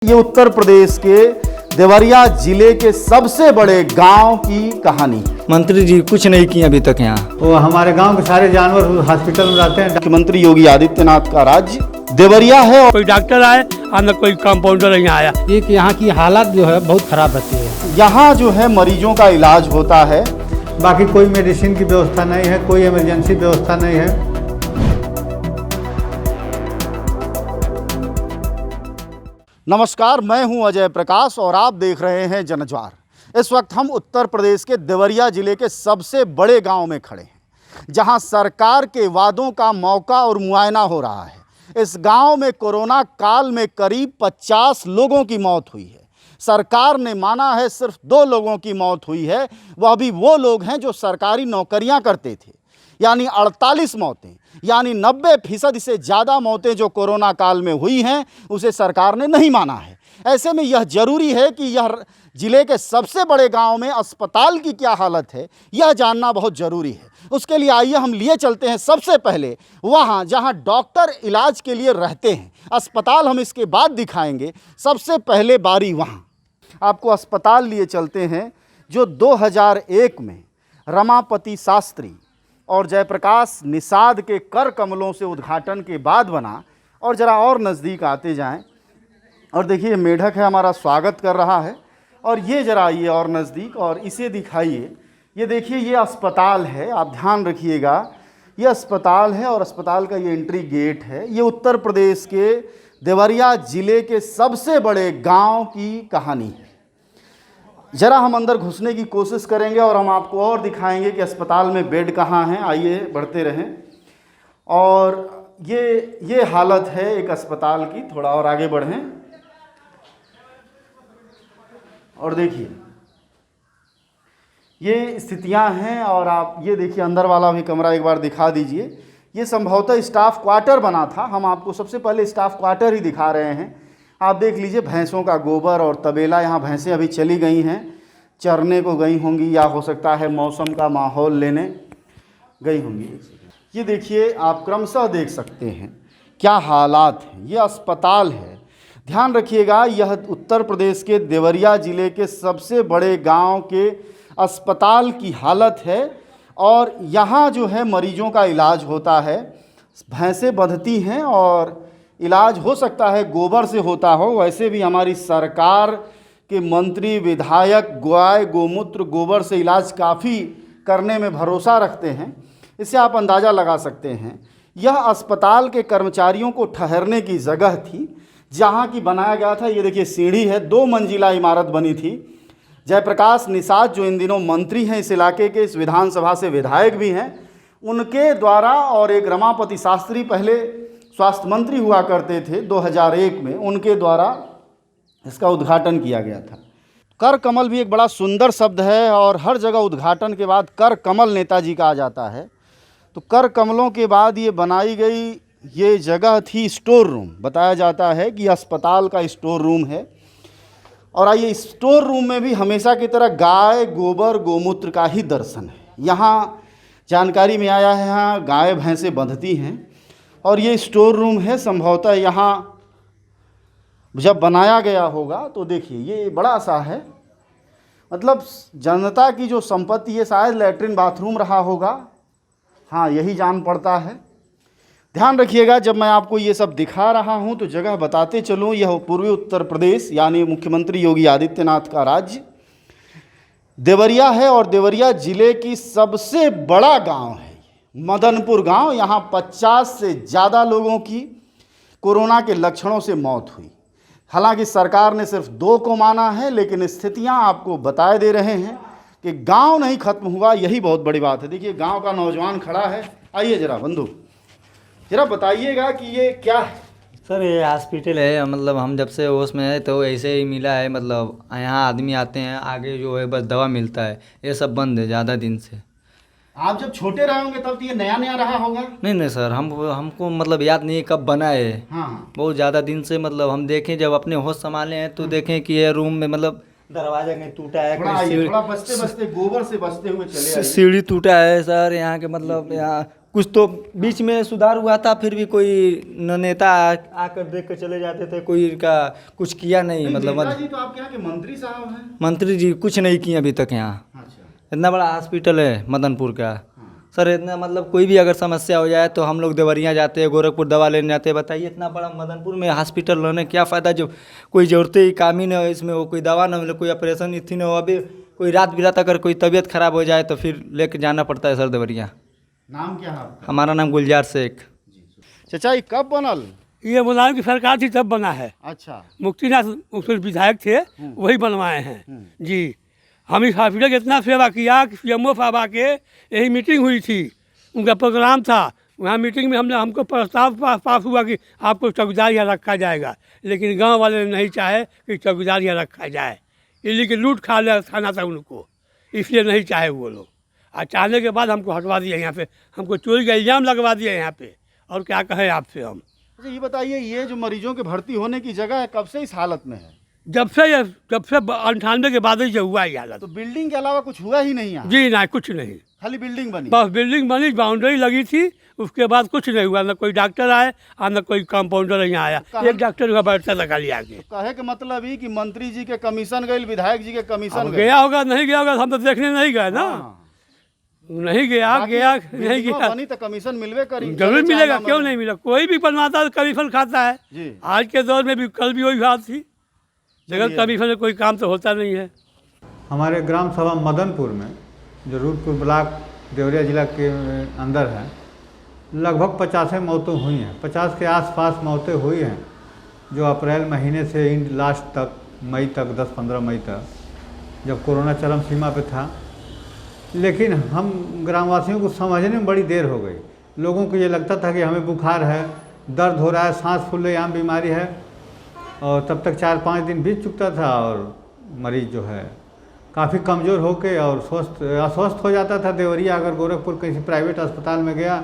ये उत्तर प्रदेश के देवरिया जिले के सबसे बड़े गांव की कहानी। मंत्री जी कुछ नहीं किए अभी तक यहाँ। वो हमारे गांव के सारे जानवर हॉस्पिटल में रहते हैं। मुख्यमंत्री योगी आदित्यनाथ का राज्य देवरिया है और कोई डॉक्टर आए और न कोई कंपाउंडर यहाँ आया। एक यहाँ की हालत जो है बहुत खराब रहती है। यहाँ जो है मरीजों का इलाज होता है, बाकी कोई मेडिसिन की व्यवस्था नहीं है, कोई इमरजेंसी व्यवस्था नहीं है। नमस्कार, मैं हूं अजय प्रकाश और आप देख रहे हैं जनज्वार। इस वक्त हम उत्तर प्रदेश के देवरिया जिले के सबसे बड़े गांव में खड़े हैं, जहां सरकार के वादों का मौका और मुआयना हो रहा है। इस गांव में कोरोना काल में करीब 50 लोगों की मौत हुई है। सरकार ने माना है सिर्फ 2 लोगों की मौत हुई है, वह भी वो लोग हैं जो सरकारी नौकरियां करते थे। यानी 48 मौतें, यानी 90% से ज़्यादा मौतें जो कोरोना काल में हुई हैं, उसे सरकार ने नहीं माना है। ऐसे में यह जरूरी है कि यह जिले के सबसे बड़े गांव में अस्पताल की क्या हालत है, यह जानना बहुत ज़रूरी है। उसके लिए आइए हम लिए चलते हैं सबसे पहले वहाँ जहाँ डॉक्टर इलाज के लिए रहते हैं। अस्पताल हम इसके बाद दिखाएंगे, सबसे पहले बारी वहाँ आपको अस्पताल लिए चलते हैं जो 2001 में रमापति शास्त्री और जयप्रकाश निषाद के कर कमलों से उद्घाटन के बाद बना। और ज़रा और नज़दीक आते जाएं और देखिए मेढक है हमारा स्वागत कर रहा है। और ये ज़रा आइए और नज़दीक और इसे दिखाइए। ये देखिए ये अस्पताल है, आप ध्यान रखिएगा, ये अस्पताल है और अस्पताल का ये एंट्री गेट है। ये उत्तर प्रदेश के देवरिया ज़िले के सबसे बड़े गांव की कहानी है। ज़रा हम अंदर घुसने की कोशिश करेंगे और हम आपको और दिखाएंगे कि अस्पताल में बेड कहाँ हैं। आइए बढ़ते रहें। और ये हालत है एक अस्पताल की। थोड़ा और आगे बढ़ें और देखिए ये स्थितियां हैं। और आप ये देखिए अंदर वाला भी कमरा एक बार दिखा दीजिए। ये संभवतः स्टाफ क्वार्टर बना था। हम आपको सबसे पहले स्टाफ क्वार्टर ही दिखा रहे हैं। आप देख लीजिए भैंसों का गोबर और तबेला। यहाँ भैंसें अभी चली गई हैं, चरने को गई होंगी या हो सकता है मौसम का माहौल लेने गई होंगी। ये देखिए आप क्रमशः देख सकते हैं क्या हालात हैं। ये अस्पताल है, ध्यान रखिएगा। यह उत्तर प्रदेश के देवरिया ज़िले के सबसे बड़े गांव के अस्पताल की हालत है। और यहाँ जो है मरीजों का इलाज होता है। भैंसें बंधती हैं और इलाज हो सकता है गोबर से होता हो। वैसे भी हमारी सरकार के मंत्री विधायक गाय गोमूत्र गोबर से इलाज काफ़ी करने में भरोसा रखते हैं। इससे आप अंदाज़ा लगा सकते हैं यह अस्पताल के कर्मचारियों को ठहरने की जगह थी, जहां की बनाया गया था। ये देखिए सीढ़ी है, 2 मंजिला इमारत बनी थी। जयप्रकाश निषाद जो इन दिनों मंत्री हैं इस इलाके के, इस विधानसभा से विधायक भी हैं, उनके द्वारा और एक रमापति शास्त्री पहले स्वास्थ्य मंत्री हुआ करते थे 2001 में, उनके द्वारा इसका उद्घाटन किया गया था। कर कमल भी एक बड़ा सुंदर शब्द है और हर जगह उद्घाटन के बाद कर कमल नेताजी का आ जाता है। तो कर कमलों के बाद ये बनाई गई ये जगह थी स्टोर रूम। बताया जाता है कि अस्पताल का स्टोर रूम है। और आइए स्टोर रूम में भी हमेशा की तरह गाय गोबर गोमूत्र का ही दर्शन है। यहाँ जानकारी में आया है यहाँ गाय भैंसें बंधती हैं। और ये स्टोर रूम है, संभवतः यहाँ जब बनाया गया होगा तो देखिए ये बड़ा सा है, मतलब जनता की जो संपत्ति है। शायद लैट्रिन बाथरूम रहा होगा, हाँ यही जान पड़ता है। ध्यान रखिएगा जब मैं आपको ये सब दिखा रहा हूँ तो जगह बताते चलूँ। यह पूर्वी उत्तर प्रदेश यानी मुख्यमंत्री योगी आदित्यनाथ का राज्य देवरिया है और देवरिया ज़िले की सबसे बड़ा गांव है मदनपुर गांव। यहाँ 50 से ज़्यादा लोगों की कोरोना के लक्षणों से मौत हुई। हालांकि सरकार ने सिर्फ 2 को माना है, लेकिन स्थितियां आपको बताए दे रहे हैं कि गांव नहीं खत्म हुआ। यही बहुत बड़ी बात है। देखिए गांव का नौजवान खड़ा है। आइए जरा बंधु, जरा बताइएगा कि ये क्या है। सर ये हॉस्पिटल है, मतलब हम जब से होश में है तो ऐसे ही मिला है। मतलब यहाँ आदमी आते हैं, आगे जो है बस दवा मिलता है। ये सब बंद है ज़्यादा दिन से। आप जब छोटे रहे होंगे तब तो ये नया नया रहा होगा। नहीं सर, हमको मतलब याद नहीं है कब बना है। हाँ बहुत ज़्यादा दिन से। मतलब हम देखें जब अपने होश संभाले हैं तो देखें कि ये रूम में मतलब दरवाजा कहीं टूटा है, थोड़ा बचते बचते गोबर से बचते हुए चले आइए। सीढ़ी टूटा है सर यहाँ के। मतलब यहाँ कुछ तो बीच में सुधार हुआ था, फिर भी कोई नेता आकर देख कर चले जाते थे, कोई इनका कुछ किया नहीं। मतलब नेताजी तो आपके यहाँ के मंत्री साहब हैं। मंत्री जी कुछ नहीं किए अभी तक यहाँ। अच्छा। इतना बड़ा हॉस्पिटल है मदनपुर का सर, इतना मतलब कोई भी अगर समस्या हो जाए तो हम लोग देवरिया जाते हैं, गोरखपुर दवा लेने जाते हैं। बताइए इतना बड़ा मदनपुर में हॉस्पिटल रहने क्या फ़ायदा जब कोई ज़रूरत ही काम ही न हो इसमें, हो कोई दवा न मिले, कोई ऑपरेशन इतनी न हो। अभी कोई रात बिरात अगर कोई तबीयत ख़राब हो जाए तो फिर लेके जाना पड़ता है सर देवरिया। नाम क्या है आपका? हमारा नाम गुलजार शेख। चाचा ये कब बनल? ये मुलायम की सरकार थी तब बना है। अच्छा। मुक्तिनाथ उसमें विधायक थे, वही बनवाए हैं जी। हम इस हॉस्पिटल की इतना सेवा किया कि CMO साहब आके यही मीटिंग हुई थी, उनका प्रोग्राम था, वहाँ मीटिंग में हमको प्रस्ताव पास हुआ कि आपको चौकीदार यहाँ रखा जाएगा, लेकिन गांव वाले ने नहीं चाहे कि चौकीदार यहाँ रखा जाए, इसलिए कि लूट खाना था उनको, इसलिए नहीं चाहे वो लोग। और चाहने के बाद हमको हटवा दिया यहाँ पे, हमको चोरी का इल्ज़ाम लगवा दिया यहाँ पे। और क्या कहें आपसे हम। अच्छा ये बताइए, ये जो मरीजों के भर्ती होने की जगह है कब से इस हालत में है? जब से 98 के बाद ही जो हुआ ये हालत। तो बिल्डिंग के अलावा कुछ हुआ ही नहीं यहाँ? जी ना, कुछ नहीं, खाली बिल्डिंग बनी। बस बिल्डिंग बनी, बाउंड्री लगी थी, उसके बाद कुछ नहीं हुआ। ना कोई डॉक्टर आए और न कोई कंपाउंडर यहाँ आया। एक डॉक्टर का बैठता लगा लिया के। कहे के मतलब ही कि मंत्री जी के कमीशन गए, विधायक जी के कमीशन गया होगा, नहीं गया होगा, हम तो देखने नहीं गए ना। नहीं गया नहीं गया। बनी तो कमीशन मिलवे करी। जरूर मिलेगा, क्यों नहीं मिलेगा। कोई भी बनवाता है कमीशन खाता है जी। आज के दौर में भी, कल भी वही बात थी, लेकिन कमीशन में कोई काम तो होता नहीं है। हमारे ग्राम सभा मदनपुर में जो रूदपुर ब्लॉक देवरिया जिला के अंदर है, लगभग 50 मौतें हुई हैं। 50 के आसपास मौतें हुई हैं, जो अप्रैल महीने से लास्ट तक, मई तक, 10-15 मई तक, जब कोरोना चरम सीमा पे था। लेकिन हम ग्रामवासियों को समझने में बड़ी देर हो गई। लोगों को ये लगता था कि हमें बुखार है, दर्द हो रहा है, सांस फूल रही, आम बीमारी है, और तब तक 4-5 दिन बीत चुकता था और मरीज जो है काफ़ी कमज़ोर होके और अस्वस्थ हो जाता था। देवरिया अगर गोरखपुर किसी प्राइवेट अस्पताल में गया,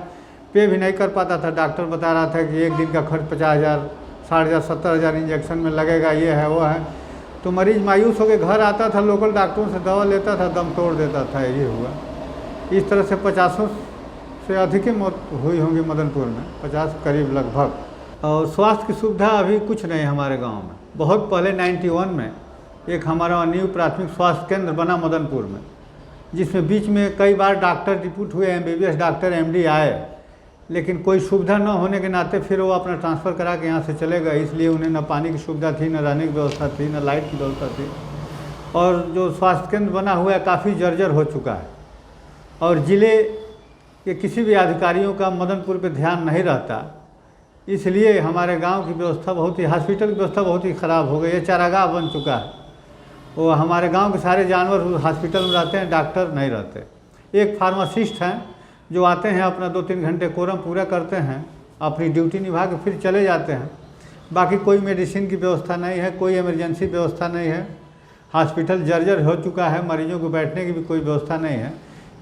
पे भी नहीं कर पाता था। डॉक्टर बता रहा था कि एक दिन का खर्च 50,000, 60,000, 70,000 इंजेक्शन में लगेगा, ये है वो है। तो मरीज मायूस होकर घर आता था, लोकल डॉक्टरों से दवा लेता था, दम तोड़ देता था। ये हुआ। इस तरह से 50 से अधिक मौत हुई होंगी मदनपुर में, 50 करीब लगभग। और स्वास्थ्य की सुविधा अभी कुछ नहीं हमारे गांव में। बहुत पहले 91 में एक हमारा न्यू प्राथमिक स्वास्थ्य केंद्र बना मदनपुर में, जिसमें बीच में कई बार डॉक्टर डिप्यूट हुए, MBBS डॉक्टर MD आए, लेकिन कोई सुविधा न होने के नाते फिर वो अपना ट्रांसफ़र करा के यहाँ से चले गए। इसलिए उन्हें न पानी की सुविधा थी, न रहने की व्यवस्था थी, न लाइट की व्यवस्था थी। और जो स्वास्थ्य केंद्र बना हुआ है काफ़ी जर्जर हो चुका है, और ज़िले के किसी भी अधिकारियों का मदनपुर पे ध्यान नहीं रहता। इसलिए हमारे गांव की व्यवस्था बहुत ही, हॉस्पिटल की व्यवस्था बहुत ही ख़राब हो गई है। चारागाह बन चुका है। वो हमारे गांव के सारे जानवर हॉस्पिटल में रहते हैं, डॉक्टर नहीं रहते। एक फार्मासिस्ट हैं जो आते हैं, अपना 2-3 घंटे कोरम पूरा करते हैं, अपनी ड्यूटी निभा के फिर चले जाते हैं। बाकी कोई मेडिसिन की व्यवस्था नहीं है, कोई इमरजेंसी व्यवस्था नहीं है। हॉस्पिटल जर्जर हो चुका है, मरीजों को बैठने की भी कोई व्यवस्था नहीं है।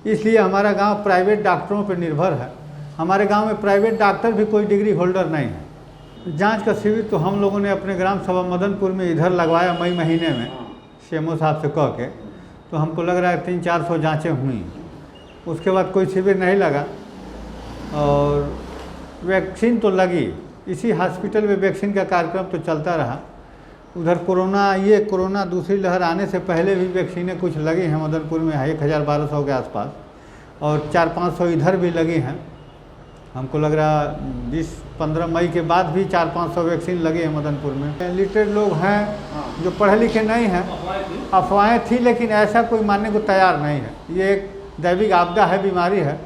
इसलिए हमारा गांव प्राइवेट डॉक्टरों पर निर्भर है। हमारे गांव में प्राइवेट डॉक्टर भी कोई डिग्री होल्डर नहीं है। जांच का शिविर तो हम लोगों ने अपने ग्राम सभा मदनपुर में इधर लगवाया मई महीने में, CMO साहब से कह के। तो हमको लग रहा है 300-400 जाँचें हुई। उसके बाद कोई शिविर नहीं लगा। और वैक्सीन तो लगी, इसी हॉस्पिटल में वैक्सीन का कार्यक्रम तो चलता रहा। उधर कोरोना दूसरी लहर आने से पहले भी वैक्सीनें कुछ लगी हैं मदनपुर में, 1,000-1,200 के आसपास, और 400-500 इधर भी लगी हैं। हमको लग रहा 20-15 मई के बाद भी 400-500 वैक्सीन लगे हैं मदनपुर में। लिटरेट लोग हैं जो पढ़े लिखे नहीं हैं, अफवाहें थी, लेकिन ऐसा कोई मानने को तैयार नहीं है। ये एक दैविक आपदा है, बीमारी है,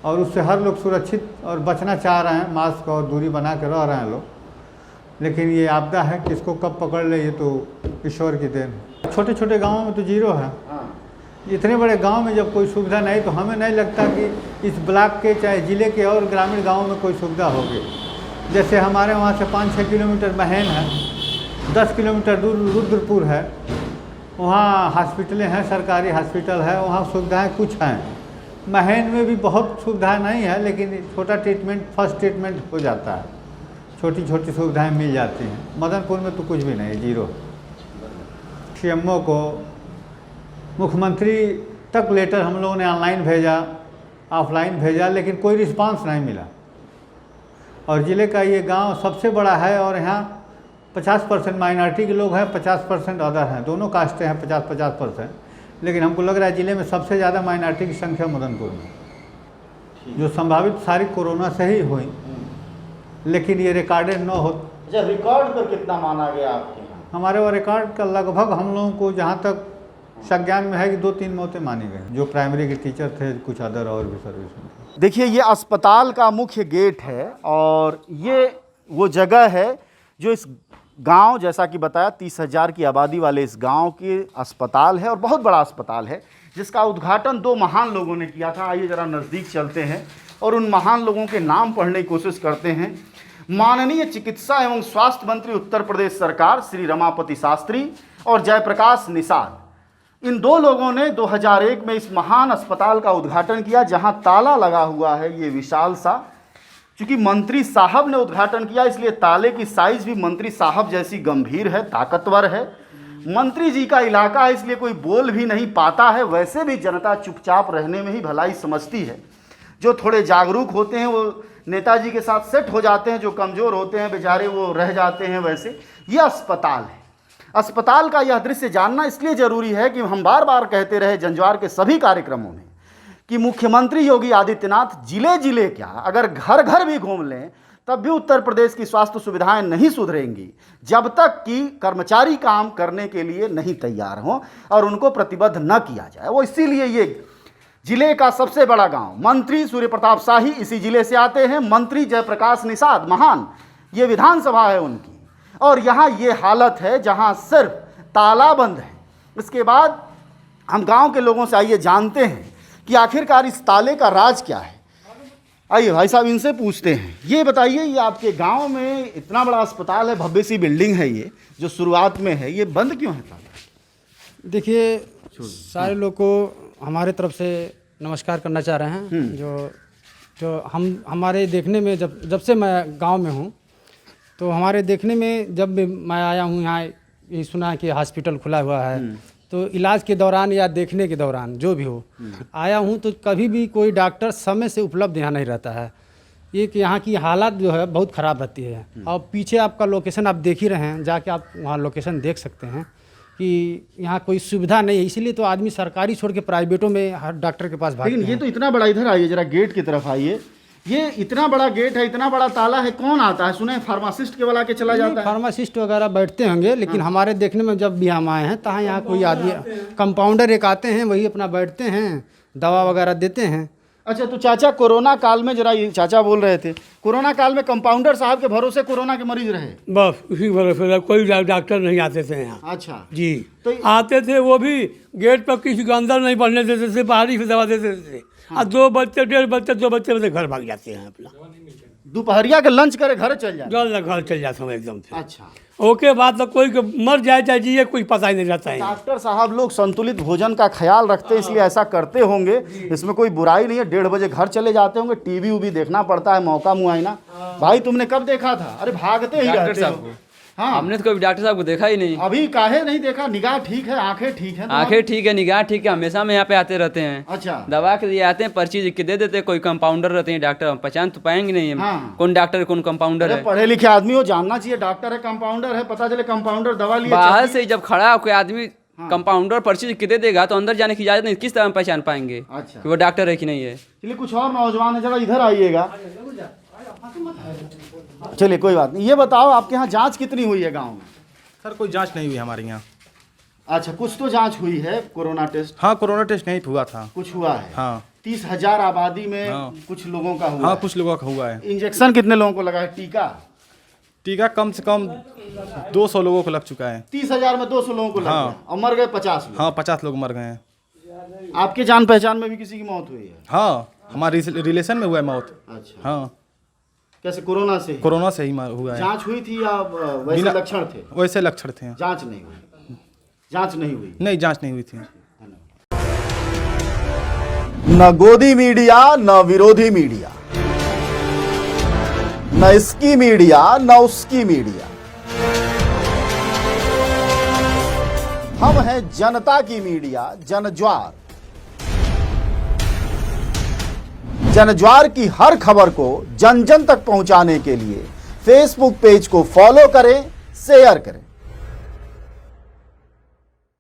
और उससे हर लोग सुरक्षित और बचना चाह रहे हैं, मास्क और दूरी बना के रह रहे हैं लोग। लेकिन ये आपदा है, किसको कब पकड़ ले ये तो ईश्वर की देन है। छोटे छोटे गाँवों में तो जीरो है। इतने बड़े गांव में जब कोई सुविधा नहीं, तो हमें नहीं लगता कि इस ब्लॉक के चाहे ज़िले के और ग्रामीण गाँवों में कोई सुविधा होगी। जैसे हमारे वहाँ से 5-6 किलोमीटर महैन है, 10 किलोमीटर दूर रुद्रपुर है, वहाँ हॉस्पिटलें हैं, सरकारी हॉस्पिटल है, वहाँ सुविधाएं कुछ हैं। महैन में भी बहुत सुविधाएं नहीं है, लेकिन छोटा ट्रीटमेंट, फर्स्ट ट्रीटमेंट हो जाता है, छोटी छोटी सुविधाएं मिल जाती हैं। मदनपुर में तो कुछ भी नहीं है, जीरो। CMO को मुख्यमंत्री तक लेटर हम लोगों ने ऑनलाइन भेजा, ऑफलाइन भेजा, लेकिन कोई रिस्पांस नहीं मिला। और ज़िले का ये गांव सबसे बड़ा है और यहाँ 50% माइनॉरिटी के लोग हैं, 50% अदर हैं, दोनों कास्टें हैं 50-50%। लेकिन हमको लग रहा है ज़िले में सबसे ज़्यादा माइनॉरिटी की संख्या मदनपुर में, जो संभावित सारी कोरोना से ही हुई, लेकिन ये रिकॉर्डेड न हो। अच्छा, रिकॉर्ड पर कितना माना गया आपके यहाँ? हमारे वो रिकॉर्ड का लगभग हम लोगों को जहाँ तक संज्ञान में है कि 2-3 मौतें मानी गई, जो प्राइमरी के टीचर थे, कुछ अदर और भी सर्विस में थे। देखिए, ये अस्पताल का मुख्य गेट है और ये वो जगह है जो इस गांव, जैसा कि बताया 30,000 की आबादी वाले इस गांव के अस्पताल है और बहुत बड़ा अस्पताल है, जिसका उद्घाटन 2 महान लोगों ने किया था। आइए जरा नज़दीक चलते हैं और उन महान लोगों के नाम पढ़ने की कोशिश करते हैं। माननीय चिकित्सा एवं स्वास्थ्य मंत्री उत्तर प्रदेश सरकार श्री रमापति शास्त्री और जयप्रकाश निषाद, इन 2 लोगों ने 2001 में इस महान अस्पताल का उद्घाटन किया, जहां ताला लगा हुआ है ये विशाल सा। चूँकि मंत्री साहब ने उद्घाटन किया, इसलिए ताले की साइज भी मंत्री साहब जैसी गंभीर है, ताकतवर है। मंत्री जी का इलाका है, इसलिए कोई बोल भी नहीं पाता है। वैसे भी जनता चुपचाप रहने में ही भलाई समझती है। जो थोड़े जागरूक होते हैं वो नेताजी के साथ सेट हो जाते हैं, जो कमज़ोर होते हैं बेचारे वो रह जाते हैं। वैसे ये अस्पताल है। अस्पताल का यह दृश्य जानना इसलिए ज़रूरी है कि हम बार बार कहते रहे जंजवार के सभी कार्यक्रमों में कि मुख्यमंत्री योगी आदित्यनाथ जिले क्या, अगर घर घर भी घूम लें तब भी उत्तर प्रदेश की स्वास्थ्य सुविधाएं नहीं सुधरेंगी जब तक कि कर्मचारी काम करने के लिए नहीं तैयार हों और उनको प्रतिबद्ध न किया जाए। वो इसीलिए ये जिले का सबसे बड़ा गांव, मंत्री सूर्य प्रताप शाही इसी जिले से आते हैं, मंत्री जयप्रकाश निषाद महान, ये विधानसभा है उनकी, और यहाँ ये हालत है जहाँ सिर्फ ताला बंद है। इसके बाद हम गांव के लोगों से आइए जानते हैं कि आखिरकार इस ताले का राज क्या है। आइए भाई साहब, इनसे पूछते हैं। ये बताइए, ये आपके गांव में इतना बड़ा अस्पताल है, भव्य सी बिल्डिंग है, ये जो शुरुआत में है, ये बंद क्यों है ताला? देखिए, सारे लोग को हमारे तरफ से नमस्कार करना चाह रहे हैं। जो हमारे देखने में जब से मैं गांव में हूं, तो हमारे देखने में जब भी मैं आया हूं यहाँ, ये सुना कि हॉस्पिटल खुला हुआ है, तो इलाज के दौरान या देखने के दौरान जो भी हो आया हूँ, तो कभी भी कोई डॉक्टर समय से उपलब्ध यहाँ नहीं रहता है। ये कि यहाँ की हालत जो है बहुत ख़राब रहती है। और पीछे आपका लोकेशन आप देख ही रहे हैं, जाके आप वहाँ लोकेशन देख सकते हैं कि यहाँ कोई सुविधा नहीं है। इसीलिए तो आदमी सरकारी छोड़ के प्राइवेटों में हर डॉक्टर के पास भागते हैं। लेकिन ये तो इतना बड़ा, इधर आइए जरा, गेट की तरफ आइए। ये इतना बड़ा गेट है, इतना बड़ा ताला है, कौन आता है? सुने फार्मासिस्ट के वाला के चला जाता है। फार्मासिस्ट वगैरह बैठते होंगे, लेकिन हमारे देखने में जब भी हम आए हैं तहाँ यहाँ कोई आदमी, कंपाउंडर एक आते हैं, वही अपना बैठते हैं, दवा वगैरह देते हैं। अच्छा, तो चाचा कोरोना काल में, जरा ये चाचा बोल रहे थे, कोरोना काल में कंपाउंडर साहब के भरोसे कोरोना के मरीज रहे? बस उसी भरोसे, कोई डॉक्टर नहीं आते थे यहाँ। अच्छा जी, तो आते थे वो भी गेट पर किसी को अंदर नहीं बढ़ने देते थे, बाहरी से दवा देते थे। और 2 बच्चे 1.5 बच्चे 2 बच्चे घर भाग जाते हैं अपना, दोपहरिया के लंच करे घर चल जाए, घर चल जाते हैं एकदम से। अच्छा, ओके बाद तो कोई मर जाए चाहे जिए कुछ पता ही नहीं रहता है। डॉक्टर साहब लोग संतुलित भोजन का ख्याल रखते हैं, इसलिए ऐसा करते होंगे, इसमें कोई बुराई नहीं है। 1:30 बजे घर चले जाते होंगे, टीवी उवी देखना पड़ता है, मौका मुआयना। भाई तुमने कब देखा था? अरे भागते ही रहते हो। हाँ, हमने तो कभी डॉक्टर साहब को देखा ही नहीं। अभी काहे नहीं देखा? निगाह ठीक है, आंखें ठीक है, आंखें ठीक है, निगाह ठीक है, हमेशा में यहाँ पे आते रहते हैं। अच्छा, दवा के लिए आते हैं, पर्ची लिख के दे देते हैं। कोई कंपाउंडर रहते हैं, डॉक्टर हम पहचान तो पाएंगे नहीं हम। हाँ। कौन डॉक्टर कौन कंपाउंडर है? पढ़े लिखे आदमी हो, जानना चाहिए डॉक्टर है कंपाउंडर है, पता चले कंपाउंडर दवा लिए बाहर से जब खड़ा हो कोई आदमी कंपाउंडर पर्ची लिख के दे देगा तो अंदर जाने की इजाजत नहीं, किस तरह हम पहचान पाएंगे अच्छा, कि वो डॉक्टर है कि नहीं है? चलिए कुछ और नौजवान है, जरा इधर आइएगा। चलिए कोई बात नहीं, ये बताओ आपके यहाँ जांच कितनी हुई है गांव में? सर कोई जांच नहीं हुई हमारे यहाँ। अच्छा, कुछ तो जांच हुई है, कोरोना टेस्ट? हाँ, कोरोना टेस्ट नहीं हुआ था। कुछ हुआ है? हाँ, 30,000 आबादी में हाँ। कुछ लोगों का हुआ हाँ, है। कुछ लोगों का हुआ है। इंजेक्शन कितने लोगों को लगा है? टीका कम से कम 200 लोगों को लग चुका है। 30,000 में 200 लोगों को लग हाँ। गया और मर गए 50 लोग। हाँ, 50 लोग मर गए हैं। आपके जान पहचान में भी किसी की मौत हुई है? हाँ, हमारे रिलेशन में हुआ है मौत। अच्छा, हाँ, कैसे? कोरोना से? कोरोना से ही हुआ है। जांच हुई थी या वैसे बिना- लक्षण थे? वैसे लक्षण थे। जांच नहीं हुई? जांच नहीं हुई? नहीं, जांच नहीं हुई थी। न गोदी मीडिया न विरोधी मीडिया, न इसकी मीडिया न उसकी मीडिया, हम हैं जनता की मीडिया, जनज्वार। जनज्वार की हर खबर को जन जन तक पहुंचाने के लिए फेसबुक पेज को फॉलो करें, शेयर करें।